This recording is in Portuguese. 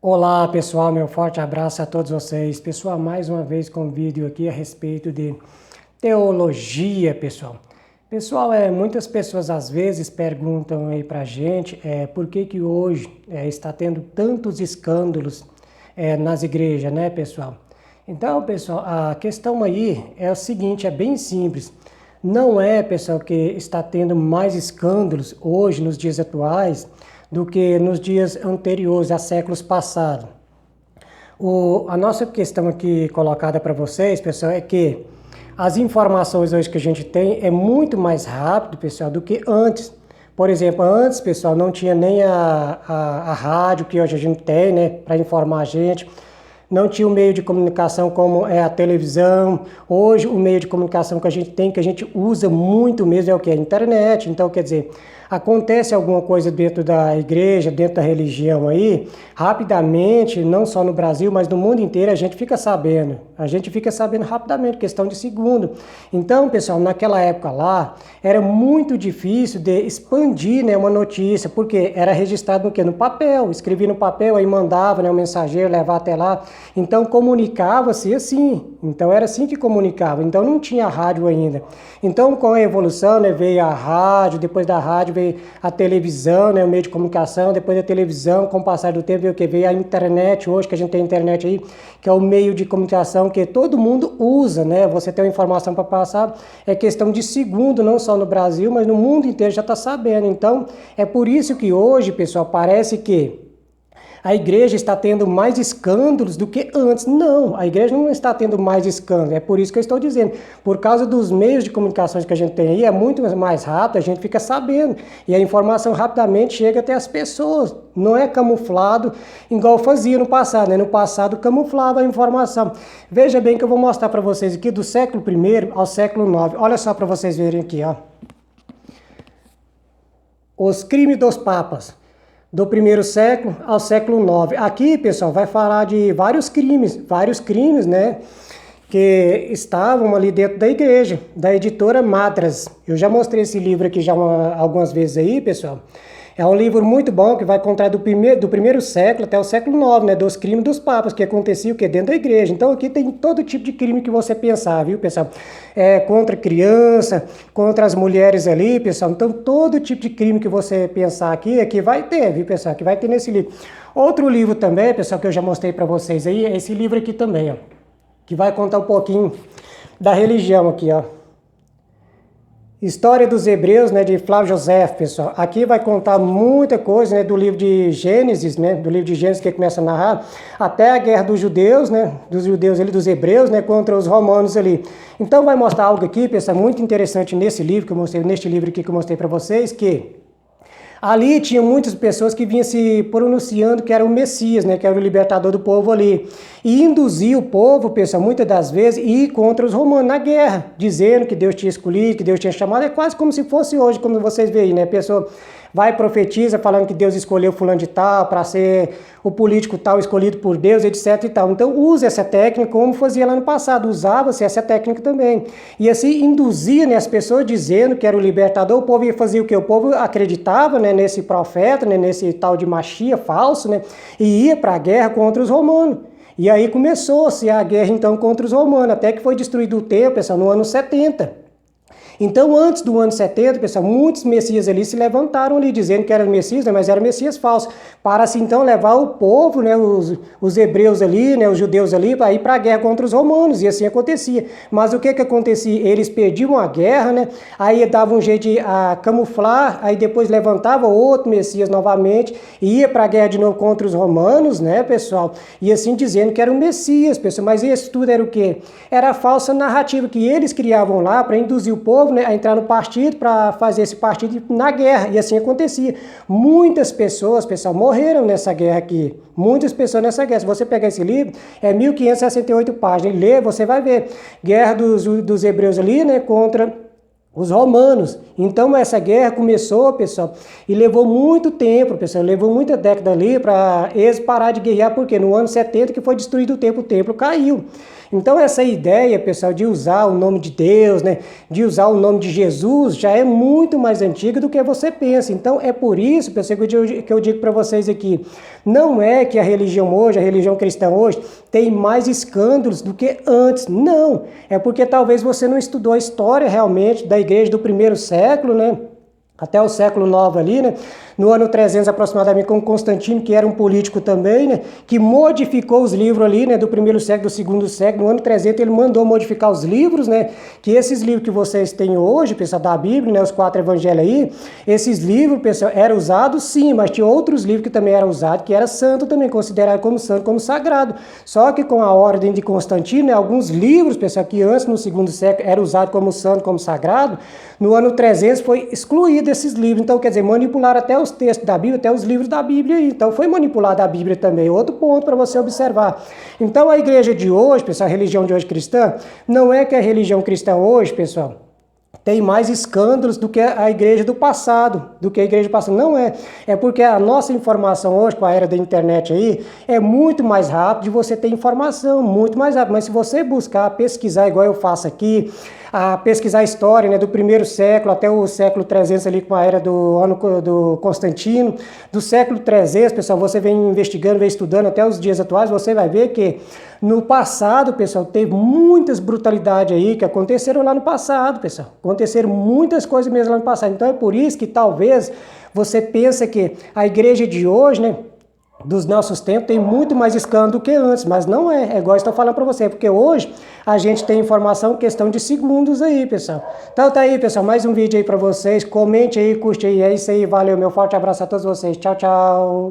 Olá pessoal, meu forte abraço a todos vocês. Pessoal, mais uma vez com um vídeo aqui a respeito de teologia, pessoal. Pessoal, muitas pessoas às vezes perguntam aí pra gente por que hoje está tendo tantos escândalos nas igrejas, né, pessoal? Então, pessoal, a questão aí é o seguinte, é bem simples. Não é, pessoal, que está tendo mais escândalos hoje, nos dias atuais, do que nos dias anteriores, a séculos passados. A nossa questão aqui colocada para vocês, pessoal, é que as informações hoje que a gente tem é muito mais rápido, pessoal, do que antes. Por exemplo, antes, pessoal, não tinha nem a rádio que hoje a gente tem, né, para informar a gente. Não tinha um meio de comunicação como é a televisão. Hoje, o meio de comunicação que a gente tem, que a gente usa muito mesmo, é o que? A internet. Então, quer dizer, acontece alguma coisa dentro da igreja, dentro da religião aí, rapidamente, não só no Brasil, mas no mundo inteiro, a gente fica sabendo. A gente fica sabendo rapidamente, questão de segundo. Então, pessoal, naquela época lá, era muito difícil de expandir, né, uma notícia, porque era registrado no quê? No papel. Escrevia no papel, aí mandava, né, o mensageiro levar até lá. Então comunicava-se assim, então era assim que comunicava, então não tinha rádio ainda. Então com a evolução, né, veio a rádio, depois da rádio veio a televisão, né, o meio de comunicação, depois da televisão, com o passar do tempo veio o que? Veio a internet, hoje que a gente tem a internet aí, que é o meio de comunicação que todo mundo usa, né, você tem uma informação para passar, é questão de segundo, não só no Brasil, mas no mundo inteiro já está sabendo. Então é por isso que hoje, pessoal, parece que a igreja está tendo mais escândalos do que antes. Não, a igreja não está tendo mais escândalos. É por isso que eu estou dizendo. Por causa dos meios de comunicação que a gente tem aí, é muito mais rápido, a gente fica sabendo. E a informação rapidamente chega até as pessoas. Não é camuflado, igual fazia no passado, né? No passado camuflava a informação. Veja bem que eu vou mostrar para vocês aqui do século I ao século IX. Olha só para vocês verem aqui, ó. Os crimes dos papas. Do primeiro século ao século IX. Aqui, pessoal, vai falar de vários crimes, né, que estavam ali dentro da igreja, da editora Madras. Eu já mostrei esse livro aqui já algumas vezes aí, pessoal. É um livro muito bom que vai contar do primeiro século até o século IX, né, dos crimes dos papas, que acontecia o que dentro da igreja. Então aqui tem todo tipo de crime que você pensar, viu, pessoal? Contra criança, contra as mulheres ali, pessoal. Então todo tipo de crime que você pensar aqui, vai ter, viu, pessoal? Que vai ter nesse livro. Outro livro também, pessoal, que eu já mostrei para vocês aí, é esse livro aqui também, ó, que vai contar um pouquinho da religião aqui, ó. História dos Hebreus, né, de Flávio José, pessoal. Aqui vai contar muita coisa, né, do livro de Gênesis, né, do livro de Gênesis que começa a narrar, até a guerra dos judeus, né, dos hebreus, né, contra os romanos ali. Então vai mostrar algo aqui, pessoal, muito interessante nesse livro que eu mostrei, neste livro aqui que eu mostrei para vocês, que ali tinha muitas pessoas que vinham se pronunciando que era o Messias, né, que era o libertador do povo ali. E induzia o povo, pessoal, muitas das vezes, a ir contra os romanos na guerra, dizendo que Deus tinha escolhido, que Deus tinha chamado. É quase como se fosse hoje, como vocês veem, né? A pessoa vai e profetiza falando que Deus escolheu fulano de tal para ser o político tal escolhido por Deus, etc e tal. Então usa essa técnica como fazia lá no passado, usava-se essa técnica também. E assim induzia, né, as pessoas dizendo que era o libertador, o povo ia fazer o que? O povo acreditava, né, nesse profeta, né, nesse tal de Machia falso, né, e ia para a guerra contra os romanos. E aí começou-se a guerra então contra os romanos, até que foi destruído o templo, pessoal, no ano 70. Então, antes do ano 70, pessoal, muitos messias ali se levantaram ali, dizendo que eram messias, né, mas eram messias falsos, para assim, então, levar o povo, né, os hebreus ali, né, os judeus ali, para ir para a guerra contra os romanos, e assim acontecia. Mas o que acontecia? Eles perdiam a guerra, né, aí davam um jeito de camuflar, aí depois levantava outro messias novamente, e ia para a guerra de novo contra os romanos, né, pessoal, e assim dizendo que eram messias, pessoal, mas isso tudo era o quê? Era a falsa narrativa que eles criavam lá para induzir o povo, né, a entrar no partido, para fazer esse partido na guerra, e assim acontecia. Muitas pessoas, pessoal, morreram nessa guerra aqui, muitas pessoas nessa guerra. Se você pegar esse livro, é 1568 páginas, e ler, você vai ver, guerra dos hebreus ali, né, contra os romanos. Então essa guerra começou, pessoal, e levou muito tempo, pessoal, levou muita década ali para eles parar de guerrear, porque no ano 70 que foi destruído o templo caiu. Então essa ideia, pessoal, de usar o nome de Deus, né, de usar o nome de Jesus, já é muito mais antiga do que você pensa. Então é por isso, pessoal, que eu digo para vocês aqui, não é que a religião hoje, a religião cristã hoje, tem mais escândalos do que antes. Não, é porque talvez você não estudou a história realmente da igreja do primeiro século, né? Até o século IX ali, né? No ano 300 aproximadamente, com Constantino, que era um político também, né? Que modificou os livros ali, né? Do primeiro século, do segundo século. No ano 300 ele mandou modificar os livros, né? Que esses livros que vocês têm hoje, pessoal, da Bíblia, né? Os 4 evangelhos aí, esses livros, pessoal, eram usados sim, mas tinha outros livros que também eram usados, que era santo também, considerado como santo, como sagrado. Só que com a ordem de Constantino, né? Alguns livros, pessoal, que antes, no segundo século, eram usados como santo, como sagrado, no ano 300 foi excluído esses livros. Então, quer dizer, manipularam até os textos da Bíblia, até os livros da Bíblia. Então, foi manipulada a Bíblia também. Outro ponto para você observar. Então, a igreja de hoje, pessoal, a religião de hoje cristã, não é que a religião cristã hoje, pessoal, tem mais escândalos do que a igreja do passado, Não é. É porque a nossa informação hoje, com a era da internet aí, é muito mais rápido de você ter informação, muito mais rápido. Mas se você buscar, pesquisar, igual eu faço aqui, a pesquisar a história, né, do primeiro século até o século 300 ali, com a era do Constantino, do século 300, pessoal, você vem investigando, vem estudando até os dias atuais, você vai ver que no passado, pessoal, teve muitas brutalidades aí que aconteceram lá no passado, pessoal. Aconteceram muitas coisas mesmo lá no passado. Então é por isso que talvez você pense que a igreja de hoje, né, dos nossos tempos, tem muito mais escândalo do que antes, mas não é. É igual eu estou falando para você, porque hoje a gente tem informação em questão de segundos aí, pessoal. Então tá aí, pessoal, mais um vídeo aí para vocês. Comente aí, curte aí. É isso aí, valeu, meu forte abraço a todos vocês. Tchau, tchau.